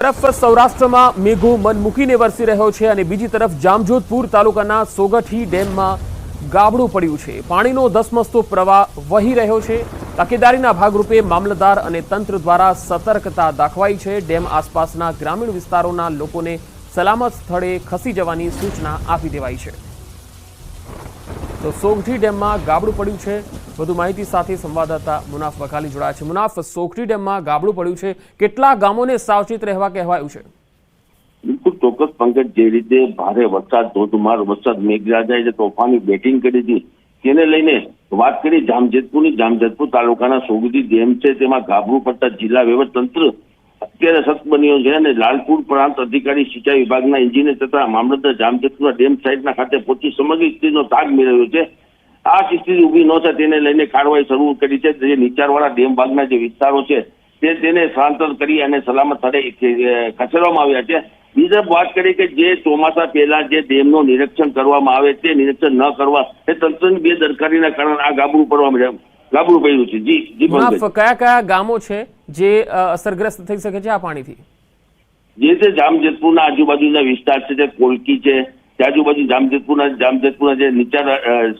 તરફ સૌરાષ્ટ્રમાં મેઘો મન મૂકીને વરસી રહ્યો છે અને બીજી તરફ જામજોધપુર તાલુકાના સોગઠી ડેમમાં ગાબડું પડ્યું છે। પાણીનો ધસમસતો પ્રવાહ વહી રહ્યો છે। તકેદારીના ભાગરૂપે મામલતદાર અને તંત્ર દ્વારા સતર્કતા દાખવાઈ છે। ડેમ આસપાસના ગ્રામીણ વિસ્તારોના લોકોને સલામત સ્થળે ખસી જવાની સૂચના આપી દેવાઈ છે। તો સોગઠી ડેમમાં ગાબડું પડ્યું છે। વધુ માહિતી સાથે સંવાદદાતા મુનાફ વઘાલી જોડાયા છે। મુનાફ, સોગઠી ડેમમાં ગાબડું પડ્યું છે, કેટલા ગામોને સાવચેત રહેવા કહેવાયું છે? બિલકુલ ચોક્કસ પંકજ, જે રીતે ભારે વરસાદ, ધોધમાર વરસાદ, મેઘરાજાએ જે તોફાની બેટિંગ કરી હતી તેને લઈને વાત કરી જામજોધપુર તાલુકાના સોગઠી ડેમ છે તેમાં ગાબડું પડતા જિલ્લા વહીવટીતંત્ર અત્યારે સખ્ત બન્યો છે અને લાલપુર પ્રાંત અધિકારી સિંચાઈ વિભાગના એન્જિનિયર તથા મામલતદાર જામજોધપુર ડેમ સાઇટના ખાતે પહોંચી સમગ્ર સ્થિતિનો તાગ મેળવ્યો છે। આ સ્થિતિ ઊભી ન થાય તેને લઈને કાર્યવાહી શરૂ કરી છે। જે નીચાણવાળા ડેમ ભાગના જે વિસ્તારો છે તેને સ્થળાંતર કરી અને સલામત સ્થળે ખસેડવામાં આવ્યા છે। બીજી તરફ વાત કરી કે જે ચોમાસા પહેલા જે ડેમનું નિરીક્ષણ કરવામાં આવે તે નિરીક્ષણ ન કરવા એ તંત્રની બેદરકારીના કારણે આ ગાબડું પડ્યું છે। જી મુનાફ, કયા કયા ગામો છે જે અસરગ્રસ્ત થઈ શકે છે આ પાણીથી? જે તે જામજોધપુરના આજુબાજુના વિસ્તાર છે, જે કોલકી છે, આજુબાજુ જામજોધપુરના જે નીચા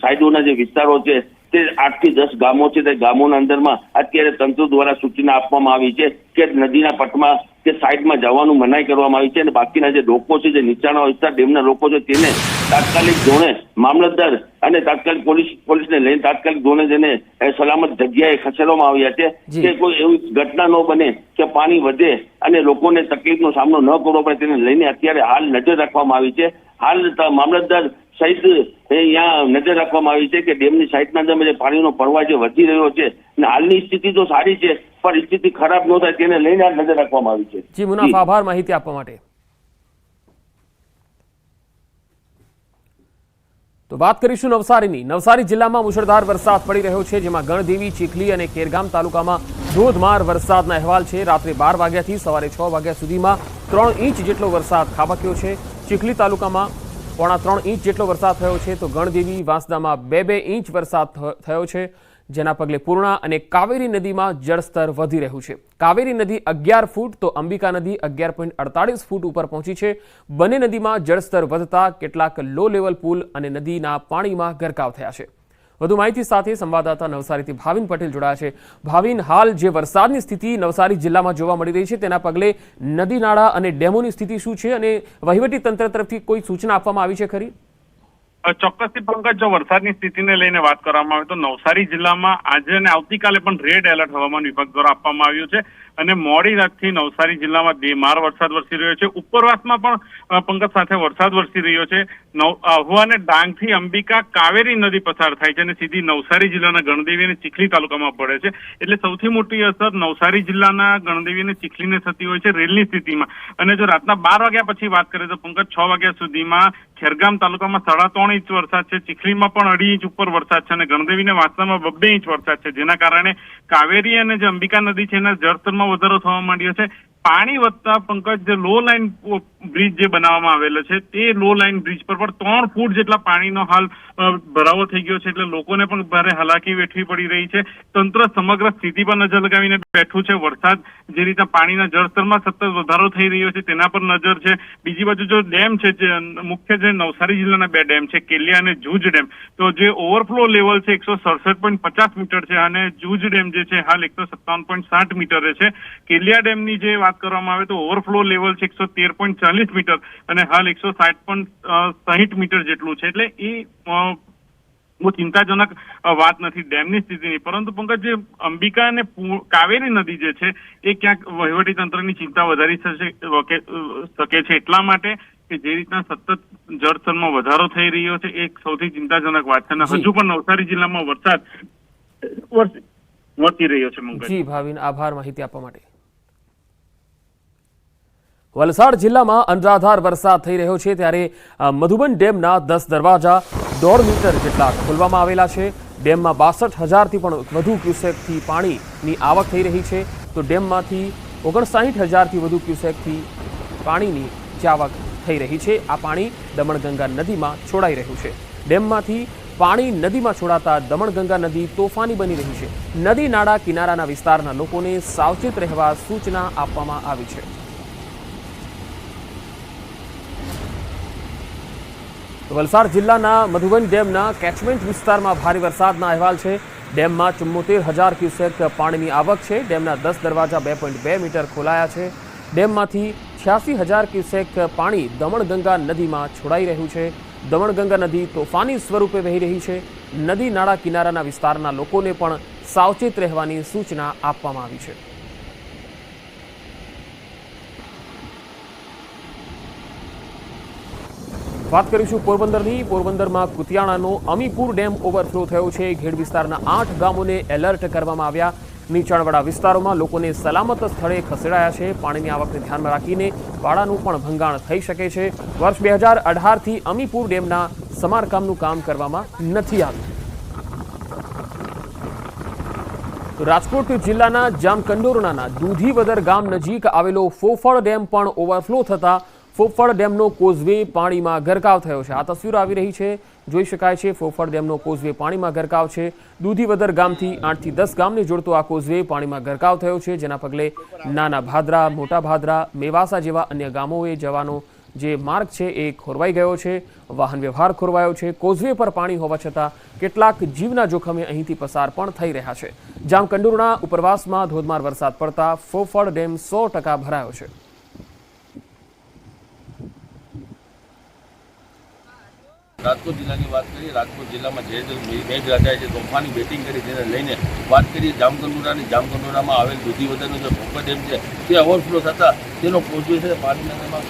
સાઈડોના જે વિસ્તારો છે તે 8 થી 10 ગામો છે। તે ગામોના અંદરમાં અત્યારે તંત્ર દ્વારા સૂચના આપવામાં આવી છે કે નદીના પટમાં કે સાઈડમાં જવાનું મનાઈ કરવામાં આવી છે અને બાકીના જે લોકો છે, જે નીચાણો વિસ્તાર ડેમના લોકો છે તેને તાત્કાલિક ધોરણે મામલતદાર અને તાત્કાલિક પોલીસને લઈને તાત્કાલિક ધોરણે તેને સલામત જગ્યાએ ખસેડવામાં આવ્યા છે કે કોઈ એવી ઘટના ન બને કે પાણી વધે અને લોકોને તકલીફનો સામનો ન કરવો પડે તેને લઈને અત્યારે હાલ નજર રાખવામાં આવી છે। હાલ મામલતદાર સહિત અહીંયા નજર રાખવામાં આવી છે કે ડેમની સાઈડના અંદર જે પાણીનો પ્રવાહ જે વધી રહ્યો છે અને હાલની સ્થિતિ તો સારી છે પણ સ્થિતિ ખરાબ ન થાય તેને લઈને નજર રાખવામાં આવી છે। જી મુનાફ, આભાર માહિતી આપવા માટે। તો વાત કરીશું નવસારીની। નવસારી જિલ્લામાં મુશળધાર વરસાદ પડી રહ્યો છે, જેમાં ગણદેવી, ચીખલી અને ખેરગામ તાલુકામાં ધોધમાર વરસાદના અહેવાલ છે। રાત્રે 12 વાગ્યાથી સવારે 6 વાગ્યા સુધીમાં 3 ઇંચ જેટલો વરસાદ ખાબક્યો છે। ચીખલી તાલુકામાં 3.25 ઇંચ જેટલો વરસાદ થયો છે, તો ગણદેવી, વાંસદામાં 2-2 ઇંચ વરસાદ થયો છે, જેના પગલે પૂર્ણા અને કાવેરી નદીમાં જળસ્તર વધી રહ્યું છે। કાવેરી નદી 11 ફૂટ તો અંબિકા નદી 11.48 ફૂટ ઉપર પહોંચી છે। બંને નદીમાં જળસ્તર વધતા કેટલાક લો લેવલ પુલ અને નદીના પાણીમાં ગરકાવ થયા છે। વધુ માહિતી સાથે સંવાદદાતા નવસારીથી ભાવિન પટેલ જોડાયા છે। ભાવિન, હાલ જે વરસાદની સ્થિતિ નવસારી જિલ્લામાં જોવા મળી રહી છે તેના પગલે નદી નાળા અને ડેમોની સ્થિતિ શું છે અને વહીવટી તંત્ર તરફથી કોઈ સૂચના આપવામાં આવી છે ખરી? ચોક્કસથી પંકજ, જો વરસાદની સ્થિતિને લઈને વાત કરવામાં આવે તો નવસારી જિલ્લામાં આજે અને આવતીકાલે પણ રેડ એલર્ટ હવામાન વિભાગ દ્વારા આપવામાં આવ્યું છે અને મોડી રાતથી નવસારી જિલ્લામાં ધીમાર વરસાદ વરસી રહ્યો છે। ઉપરવાસમાં પણ પંકજ સાથે વરસાદ વરસી રહ્યો છે। આહવા અને ડાંગથી અંબિકા કાવેરી નદી પસાર થાય છે અને સીધી નવસારી જિલ્લાના ગણદેવી અને ચીખલી તાલુકામાં પડે છે। એટલે સૌથી મોટી અસર નવસારી જિલ્લાના ગણદેવી અને ચીખલીને થતી હોય છે રેલની સ્થિતિમાં। અને જો રાતના 12 વાગ્યા પછી વાત કરીએ તો પંકજ 6 વાગ્યા સુધીમાં ખેરગામ તાલુકામાં 3.5 ઇંચ વરસાદ છે, ચીખલીમાં પણ 2.5 ઇંચ ઉપર વરસાદ છે અને ગણદેવીને વાંસદામાં 2 ઇંચ વરસાદ છે, જેના કારણે કાવેરી અને જે અંબિકા નદી છે એના જળસ્તરમાં વધારો થવા માંડ્યો છે। પાણી વધતા પંકજ, જે લો લાઇન બ્રિજ જે બનાવવામાં આવેલો છે તે લો લાઇન બ્રિજ પર પણ 3 ફૂટ જેટલા પાણીનો હાલ ભરાવો થઈ ગયો છે, એટલે લોકોને પણ ભારે હાલાકી વેઠવી પડી રહી છે। તંત્ર સમગ્ર સ્થિતિ પર નજર લગાવીને બેઠું છે। વરસાદ જે રીતે પાણીના જળસ્તરમાં સતત વધારો થઈ રહ્યો છે તેના પર નજર છે। બીજી બાજુ જો ડેમ છે, જે મુખ્ય જે નવસારી જિલ્લાના 2 ડેમ છે, કેલિયા અને જૂજ ડેમ, તો જે ઓવરફ્લો લેવલ છે 167.50 મીટર છે અને જૂજ ડેમ જે છે હાલ 157.60 મીટરે છે। કેલિયા ડેમની જે વાત કરવામાં આવે તો ઓવરફ્લો લેવલ છે 113.40 મીટર અને હાલ 160.60 મીટર જેટલું છે। એટલે એ બહુ ચિંતાજનક વાત નથી ડેમની સ્થિતિની, પરંતુ પંકજ, જે અંબિકા અને કાવેરી નદી જે છે એ ક્યાંક વહીવટી તંત્રની ચિંતા વધારી શકે છે, એટલા માટે કે જે રીતના સતત જળસ્તરમાં વધારો થઈ રહ્યો છે એ સૌથી ચિંતાજનક વાત છે અને હજુ પણ નવસારી જિલ્લામાં વરસાદ વરસી રહ્યો છે। જી ભાવિન, આભાર માહિતી આપવા માટે। વલસાડ જિલ્લામાં અનરાધાર વરસાદ થઈ રહ્યો છે, ત્યારે મધુબન ડેમના 10 દરવાજા 1.5 મીટર જેટલા ખોલવામાં આવેલા છે। ડેમમાં 62,000થી પણ વધુ ક્યુસેકથી પાણીની આવક થઈ રહી છે, તો ડેમમાંથી 59,000થી વધુ ક્યુસેકથી પાણીની આવક થઈ રહી છે। આ પાણી દમણગંગા નદીમાં છોડાઈ રહ્યું છે। ડેમમાંથી પાણી નદીમાં છોડાતા દમણગંગા નદી તોફાની બની રહી છે। નદી નાળા કિનારાના વિસ્તારના લોકોને સાવચેત રહેવા સૂચના આપવામાં આવી છે। વલસાડ જિલ્લાના મધુબન ડેમના કેચમેન્ટ વિસ્તારમાં ભારે વરસાદના અહેવાલ છે। ડેમમાં 74,000 ક્યુસેક પાણીની આવક છે। ડેમના 10 દરવાજા 2.2 મીટર ખોલાયા છે। ડેમમાંથી 86,000 ક્યુસેક પાણી દમણગંગા નદીમાં છોડાઈ રહ્યું છે। દમણગંગા નદી તોફાની સ્વરૂપે વહી રહી છે। નદી નાળા કિનારાના વિસ્તારના લોકોને પણ સાવચેત રહેવાની સૂચના આપવામાં આવી છે। વાત કરીશું પોરબંદરની। પોરબંદરમાં કુતિયાણાનો અમીપુર ડેમ ઓવરફ્લો થયો છે। ઘેડ વિસ્તારના 8 ગામોને એલર્ટ કરવામાં આવ્યા। નીચાણવાળા વિસ્તારોમાં લોકોને સલામત સ્થળે ખસેડાયા છે। પાણીની આવકને ધ્યાનમાં રાખીને પાળાનું પણ ભંગાણ થઈ શકે છે। વર્ષ 2018થી અમીપુર ડેમના સમારકામનું કામ કરવામાં નથી આવ્યું। રાજકોટ જિલ્લાના જામકંડોરણાના દૂધીવદર ગામ નજીક આવેલો ફોફળ ડેમ પણ ઓવરફ્લો થતા ફોફળ ડેમનો કોઝવે પાણીમાં ગરકાવ થયો છે। આ તસવીરો આવી રહી છે, જોઈ શકાય છે ફોફળ ડેમનો કોઝવે પાણીમાં ગરકાવ છે। દૂધીવદર ગામથી 8 થી 10 ગામને જોડતો આ કોઝવે પાણીમાં ગરકાવ થયો છે, જેના પગલે નાના ભાદરા, મોટા ભાદરા, મેવાસા જેવા અન્ય ગામોએ જવાનો જે માર્ગ છે એ ખોરવાઈ ગયો છે। વાહન વ્યવહાર ખોરવાયો છે। કોઝવે પર પાણી હોવા છતાં કેટલાક જીવના જોખમે અહીંથી પસાર પણ થઈ રહ્યા છે। જામકંડોરણા ઉપરવાસમાં ધોધમાર વરસાદ પડતા ફોફળ ડેમ 100% ભરાયો છે। રાજકોટ જિલ્લાની વાત કરીએ, રાજકોટ જિલ્લામાં જે મેઘરાજાએ જે તોફાની બેટિંગ કરી તેને લઈને વાત કરીએ જામકંડોરણાની। જામકંડોરણામાં આવેલ દૂધીવદરનો જે ફોફળ ડેમ છે તે ઓવરફ્લો થતાં તેનો કોઝવે છે પાણીના નદીમાં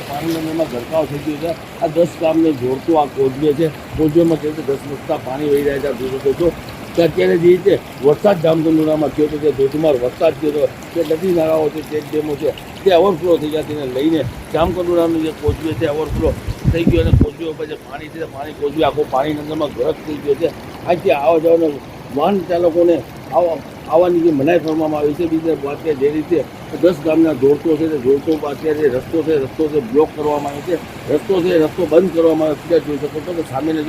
પાણીના નદીમાં ગરકાવ થઈ ગયો છે। આ 10 ગામને જોડતો આ કોઝવે છે। કોઝવેમાં જે 10 રસ્તા પાણી વહી રહ્યા છે જોઈ શકો છો કે અત્યારે જે રીતે વરસાદ જામકંડોરણામાં થયો હતો, જે ધોધમાર વરસાદ થયો હતો, જે નદી નાળાઓ છે, ચેક ડેમો છે તે ઓવરફ્લો થઈ ગયા તેને લઈને જામકંડોરણાનું જે કોઝવે છે ઓવરફ્લો થઈ ગયો અને કોઝવે ઉપર જે પાણી છે પાણી કોઝવે આખો પાણીની અંદરમાં ગરક થઈ ગયો છે। અહીંથી આવવા જવાના વાહન ચાલકોને આવવાની જે મનાઈ ફરવામાં આવી છે। બીજી વાત કે જે રીતે 10 ગામના જોડતો છે તે જોડતો અત્યારે જે રસ્તો છે બ્લોક કરવામાં આવ્યો છે। રસ્તો બંધ કરવામાં આવ્યો છે। જોઈ શકો છો કે સામેને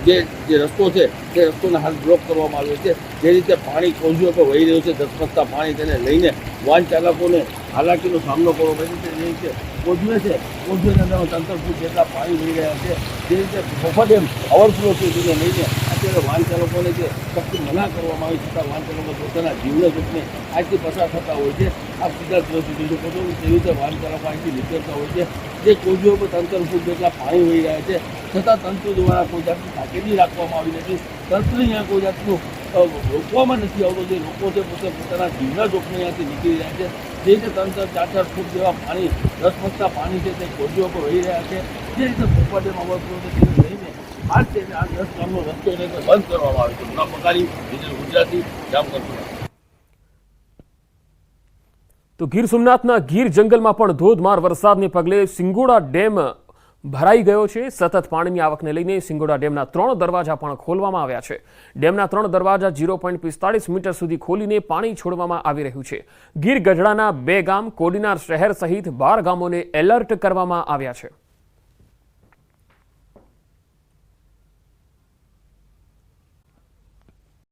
જે રસ્તો છે તે રસ્તોને હાલ બ્લોક કરવામાં આવ્યો છે। જે રીતે પાણી કોઝવે પર વહી રહ્યું છે ધસમસતા પાણી, તેને લઈને વાહન ચાલકોને હાલાકીનો સામનો કરવો પડે છે। જે રીતે કોઝવે છે કોઝવેના અંદરમાં 3 ફૂટ જેટલા પાણી વહી રહ્યા છે। જે રીતે ફોફળ ડેમ ઓવરફ્લો છે તેને લઈને અત્યારે વાહન ચાલકોને જે સખ્ત મના કરવામાં આવી છતાં વાહન ચાલકો પોતાના જીવના જોખમે આજથી પસાર થતા હોય છે। આ સીધા જોઈ શકો છો તેવી રીતે વાહન ચાલકો અહીંથી નીકળતા હોય છે। જે કોઝવે ઉપર 3 ફૂટ જેટલા પાણી વહી રહ્યા છે છતાં તંત્ર દ્વારા કોઈ જાતની તાકીદી રાખવામાં આવી નથી। તંત્ર અહીંયા કોઈ જાતનું રોકવામાં નથી આવતો। જે લોકો છે પોતે પોતાના જીવના જોખમે અહીંયાથી નીકળી રહ્યા છે। જે રીતે 3-4 ફૂટ જેવા પાણી ધસમસતા પાણી છે તે કોઝવે પર વહી રહ્યા છે। જે રીતે ફોફળ ડેમ ઓવરફ્લો છે તેને લઈને આજ તે આ 10 ગામનો રસ્તો એને બંધ કરવામાં આવ્યો છે। મુનાફાકારી ગુજરાતી જામકંડોરણા। તો ગીર સોમનાથના ગીર જંગલમાં પણ ધોધમાર વરસાદને પગલે સિંગોડા ડેમ ભરાઈ ગયો છે। સતત પાણીની આવકને લઈને સિંગોડા ડેમના 3 દરવાજા પણ ખોલવામાં આવ્યા છે। ડેમના 3 દરવાજા 0.45 મીટર સુધી ખોલીને પાણી છોડવામાં આવી રહ્યું છે। ગીર ગઢડાના 2 ગામ, કોડીનાર શહેર સહિત 12 ગામોને એલર્ટ કરવામાં આવ્યા છે।